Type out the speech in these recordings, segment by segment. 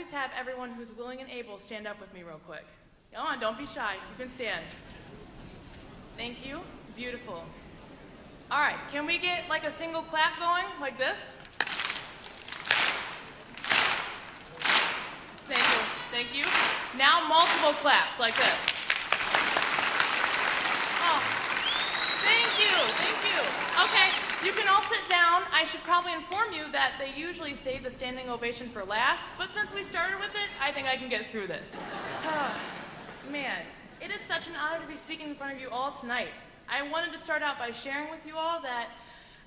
please have everyone who's willing and able stand up with me real quick? Come on, don't be shy. You can stand. Thank you. Beautiful. All right, can we get like a single clap going, like this? Thank you. Now multiple claps, like this. Oh, thank you. Okay, you can all sit down. I should probably inform you that they usually save the standing ovation for last, but since we started with it, I think I can get through this. Man, it is such an honor to be speaking in front of you all tonight. I wanted to start out by sharing with you all that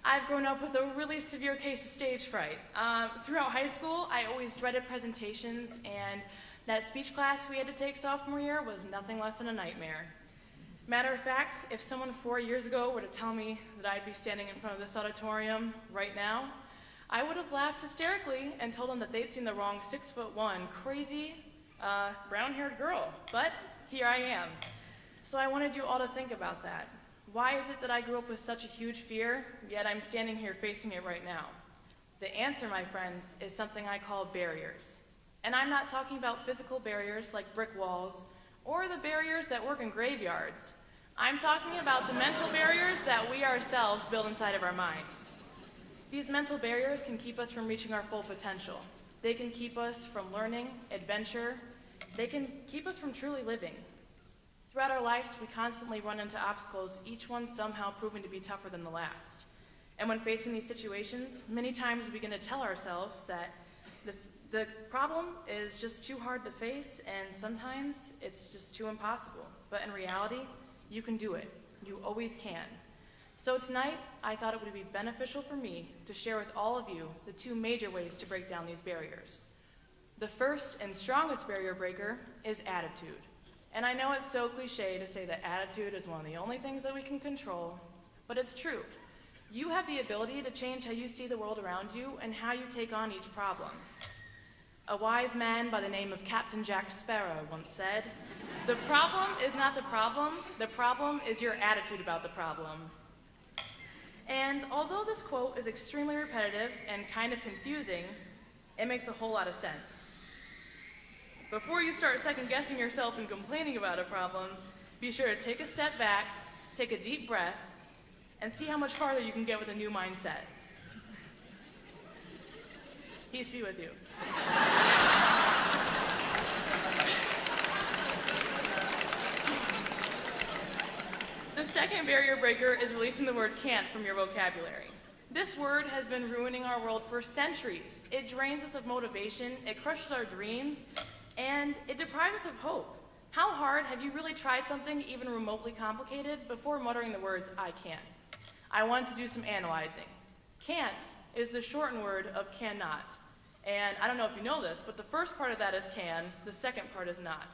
I've grown up with a really severe case of stage fright. Throughout high school, I always dreaded presentations, and that speech class we had to take sophomore year was nothing less than a nightmare. Matter of fact, if someone 4 years ago were to tell me that I'd be standing in front of this auditorium right now, I would have laughed hysterically and told them that they'd seen the wrong 6'1", crazy, brown-haired girl. But here I am. So I wanted you all to think about that. Why is it that I grew up with such a huge fear, yet I'm standing here facing it right now? The answer, my friends, is something I call barriers. And I'm not talking about physical barriers like brick walls or the barriers that work in graveyards. I'm talking about the mental barriers that we ourselves build inside of our minds. These mental barriers can keep us from reaching our full potential. They can keep us from learning, adventure. They can keep us from truly living. Throughout our lives, we constantly run into obstacles, each one somehow proving to be tougher than the last. And when facing these situations, many times we begin to tell ourselves that the problem is just too hard to face, and sometimes it's just too impossible. But in reality, you can do it. You always can. So tonight, I thought it would be beneficial for me to share with all of you the two major ways to break down these barriers. The first and strongest barrier breaker is attitude. And I know it's so cliche to say that attitude is one of the only things that we can control, but it's true. You have the ability to change how you see the world around you and how you take on each problem. A wise man by the name of Captain Jack Sparrow once said, "The problem is not the problem is your attitude about the problem." And although this quote is extremely repetitive and kind of confusing, it makes a whole lot of sense. Before you start second-guessing yourself and complaining about a problem, be sure to take a step back, take a deep breath, and see how much farther you can get with a new mindset. Peace be with you. The second barrier breaker is releasing the word can't from your vocabulary. This word has been ruining our world for centuries. It drains us of motivation, it crushes our dreams, and it deprives us of hope. How hard have you really tried something even remotely complicated before muttering the words, "I can't"? I wanted to do some analyzing. Can't is the shortened word of cannot. And I don't know if you know this, but the first part of that is can, the second part is not.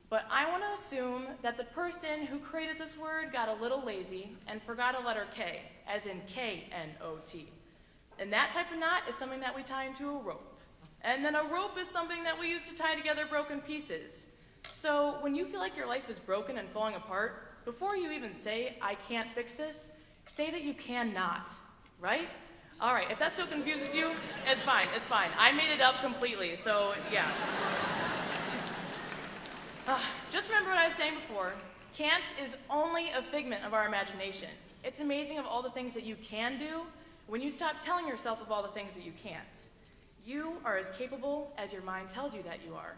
But I want to assume that the person who created this word got a little lazy and forgot a letter K, as in K-N-O-T. And that type of knot is something that we tie into a rope. And then a rope is something that we use to tie together broken pieces. So when you feel like your life is broken and falling apart, before you even say, "I can't fix this," say that you cannot, right? All right, if that still confuses you, it's fine. I made it up completely, so yeah. Just remember what I was saying before. Can't is only a figment of our imagination. It's amazing of all the things that you can do when you stop telling yourself of all the things that you can't. You are as capable as your mind tells you that you are.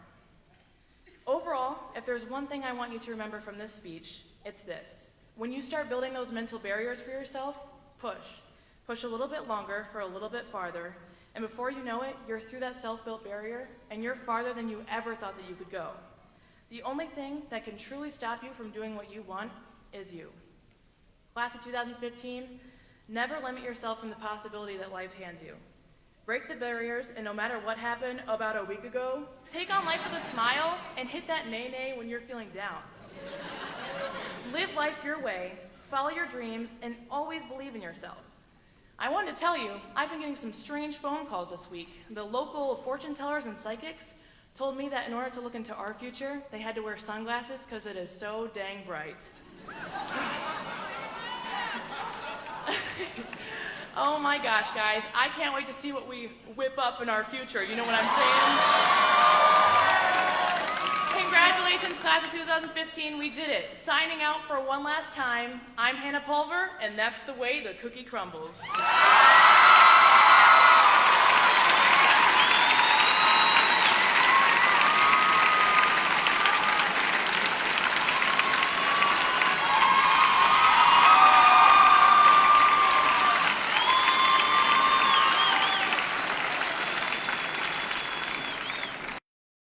Overall, if there's one thing I want you to remember from this speech, it's this. When you start building those mental barriers for yourself, push. Push a little bit longer for a little bit farther, and before you know it, you're through that self-built barrier, and you're farther than you ever thought that you could go. The only thing that can truly stop you from doing what you want is you. Class of 2015, never limit yourself from the possibility that life hands you. Break the barriers, and no matter what happened about a week ago, take on life with a smile and hit that nay-nay when you're feeling down. Live life your way, follow your dreams, and always believe in yourself. I wanted to tell you, I've been getting some strange phone calls this week. The local fortune tellers and psychics told me that in order to look into our future, they had to wear sunglasses because it is so dang bright. Oh my gosh, guys. I can't wait to see what we whip up in our future. You know what I'm saying? Congratulations, class of 2015. We did it. Signing out for one last time, I'm Hannah Pulver, and that's the way the cookie crumbles.